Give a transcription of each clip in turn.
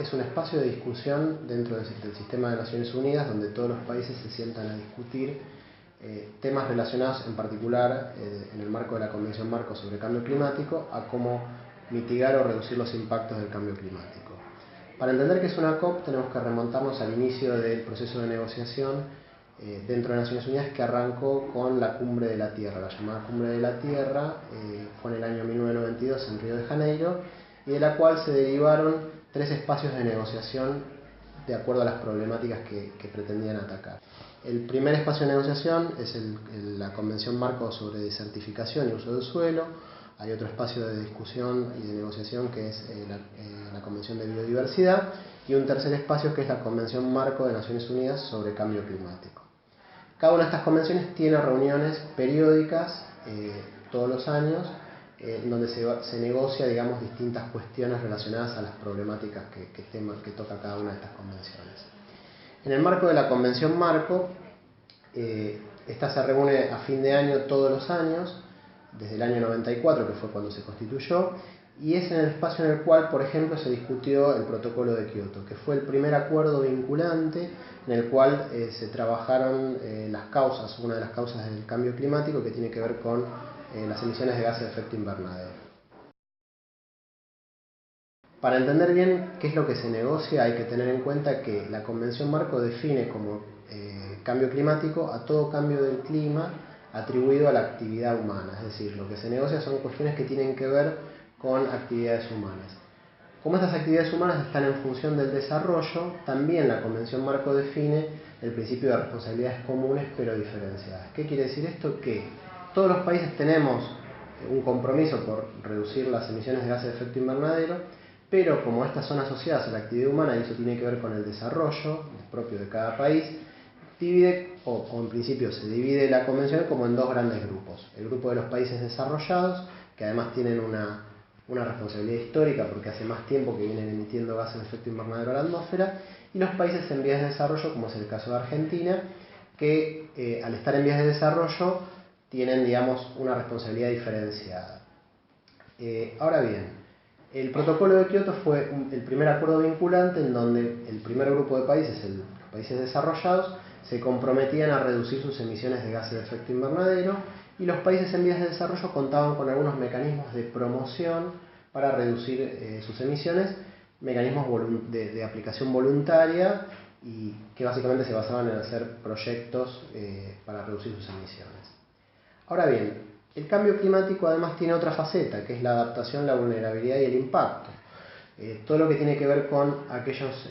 es un espacio de discusión dentro del sistema de Naciones Unidas donde todos los países se sientan a discutir temas relacionados en particular en el marco de la Convención Marco sobre Cambio Climático a cómo mitigar o reducir los impactos del cambio climático. Para entender qué es una COP tenemos que remontarnos al inicio del proceso de negociación dentro de Naciones Unidas, que arrancó con la Cumbre de la Tierra. La llamada Cumbre de la Tierra fue en el año 1992 en Río de Janeiro, y de la cual se derivaron 3 espacios de negociación de acuerdo a las problemáticas que pretendían atacar. El primer espacio de negociación es la Convención Marco sobre Desertificación y Uso del Suelo. Hay otro espacio de discusión y de negociación que es la Convención de Biodiversidad, y un tercer espacio que es la Convención Marco de Naciones Unidas sobre Cambio Climático. Cada una de estas convenciones tiene reuniones periódicas todos los años donde se negocia, digamos, distintas cuestiones relacionadas a las problemáticas que toca cada una de estas convenciones. En el marco de la Convención Marco, esta se reúne a fin de año todos los años, desde el año 94, que fue cuando se constituyó, y es en el espacio en el cual, por ejemplo, se discutió el Protocolo de Kioto, que fue el primer acuerdo vinculante en el cual se trabajaron las causas, una de las causas del cambio climático, que tiene que ver con las emisiones de gases de efecto invernadero. Para entender bien qué es lo que se negocia, hay que tener en cuenta que la Convención Marco define como cambio climático a todo cambio del clima atribuido a la actividad humana. Es decir, lo que se negocia son cuestiones que tienen que ver con actividades humanas. Como estas actividades humanas están en función del desarrollo, también la Convención Marco define el principio de responsabilidades comunes pero diferenciadas. ¿Qué quiere decir esto? Que todos los países tenemos un compromiso por reducir las emisiones de gases de efecto invernadero, pero como estas son asociadas a la actividad humana y eso tiene que ver con el desarrollo propio de cada país, en principio se divide la convención como en 2 grandes grupos. El grupo de los países desarrollados, que además tienen una responsabilidad histórica porque hace más tiempo que vienen emitiendo gases de efecto invernadero a la atmósfera, y los países en vías de desarrollo, como es el caso de Argentina, que al estar en vías de desarrollo tienen, digamos, una responsabilidad diferenciada. Ahora bien, el Protocolo de Kioto fue el primer acuerdo vinculante en donde el primer grupo de países, los países desarrollados, se comprometían a reducir sus emisiones de gases de efecto invernadero, y los países en vías de desarrollo contaban con algunos mecanismos de promoción para reducir sus emisiones, mecanismos de aplicación voluntaria, y que básicamente se basaban en hacer proyectos para reducir sus emisiones. Ahora bien, el cambio climático además tiene otra faceta, que es la adaptación, la vulnerabilidad y el impacto. Todo lo que tiene que ver con aquellos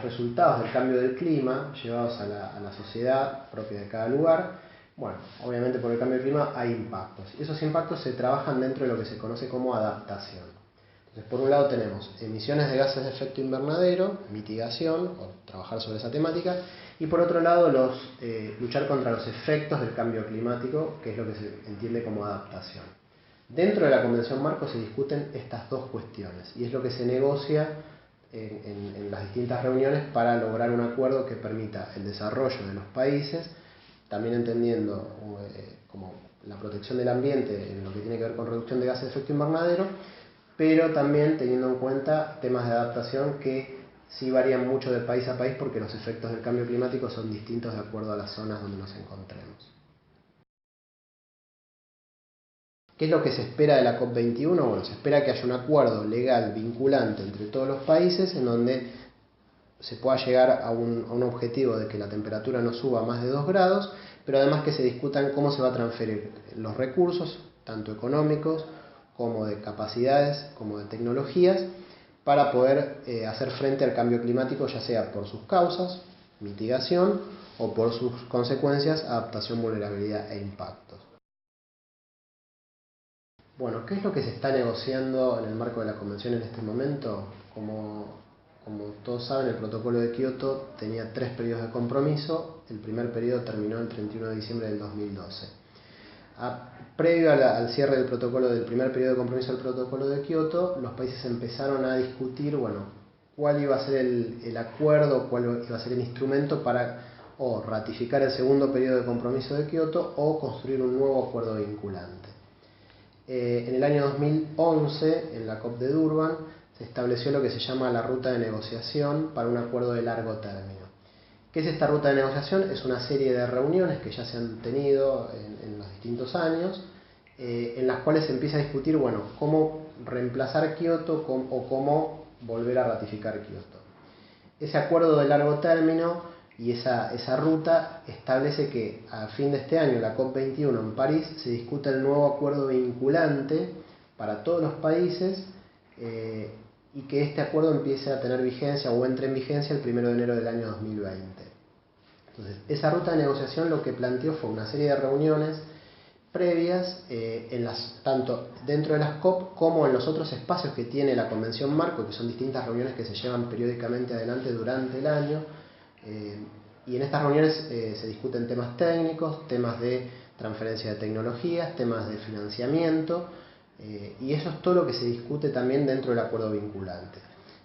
resultados del cambio del clima llevados a la sociedad propia de cada lugar. Bueno, obviamente por el cambio del clima hay impactos, y esos impactos se trabajan dentro de lo que se conoce como adaptación. Entonces, por un lado tenemos emisiones de gases de efecto invernadero, mitigación, o trabajar sobre esa temática, y por otro lado luchar contra los efectos del cambio climático, que es lo que se entiende como adaptación. Dentro de la Convención Marco se discuten estas 2 cuestiones, y es lo que se negocia en las distintas reuniones para lograr un acuerdo que permita el desarrollo de los países, también entendiendo como la protección del ambiente en lo que tiene que ver con reducción de gases de efecto invernadero, pero también teniendo en cuenta temas de adaptación que sí varían mucho de país a país porque los efectos del cambio climático son distintos de acuerdo a las zonas donde nos encontremos. ¿Qué es lo que se espera de la COP21? Bueno, se espera que haya un acuerdo legal vinculante entre todos los países en donde se pueda llegar a un objetivo de que la temperatura no suba más de 2 grados, pero además que se discutan cómo se va a transferir los recursos, tanto económicos como de capacidades, como de tecnologías, para poder hacer frente al cambio climático, ya sea por sus causas, mitigación, o por sus consecuencias, adaptación, vulnerabilidad e impactos. Bueno, ¿qué es lo que se está negociando en el marco de la Convención en este momento? Como todos saben, el Protocolo de Kioto tenía 3 periodos de compromiso. El primer periodo terminó el 31 de diciembre del 2012. Previo al cierre del primer periodo de compromiso del Protocolo de Kioto, los países empezaron a discutir, bueno, cuál iba a ser el acuerdo, cuál iba a ser el instrumento para o ratificar el segundo periodo de compromiso de Kioto o construir un nuevo acuerdo vinculante. En el año 2011, en la COP de Durban, se estableció lo que se llama la ruta de negociación para un acuerdo de largo término. ¿Qué es esta ruta de negociación? Es una serie de reuniones que ya se han tenido en los distintos años, en las cuales se empieza a discutir, bueno, cómo reemplazar Kioto o cómo volver a ratificar Kioto. Ese acuerdo de largo término y esa ruta establece que a fin de este año, la COP21 en París, se discuta el nuevo acuerdo vinculante para todos los países y que este acuerdo empiece a tener vigencia o entre en vigencia el 1 de enero del año 2020. Entonces, esa ruta de negociación lo que planteó fue una serie de reuniones previas, tanto dentro de las COP como en los otros espacios que tiene la Convención Marco, que son distintas reuniones que se llevan periódicamente adelante durante el año. Y en estas reuniones se discuten temas técnicos, temas de transferencia de tecnologías, temas de financiamiento, y eso es todo lo que se discute también dentro del acuerdo vinculante.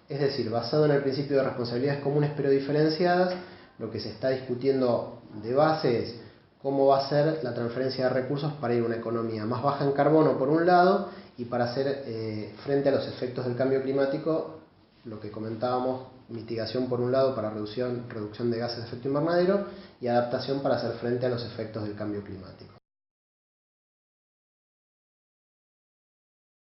Es decir, basado en el principio de responsabilidades comunes pero diferenciadas, lo que se está discutiendo de base es cómo va a ser la transferencia de recursos para ir a una economía más baja en carbono por un lado y para hacer frente a los efectos del cambio climático, lo que comentábamos, mitigación por un lado para reducción de gases de efecto invernadero y adaptación para hacer frente a los efectos del cambio climático.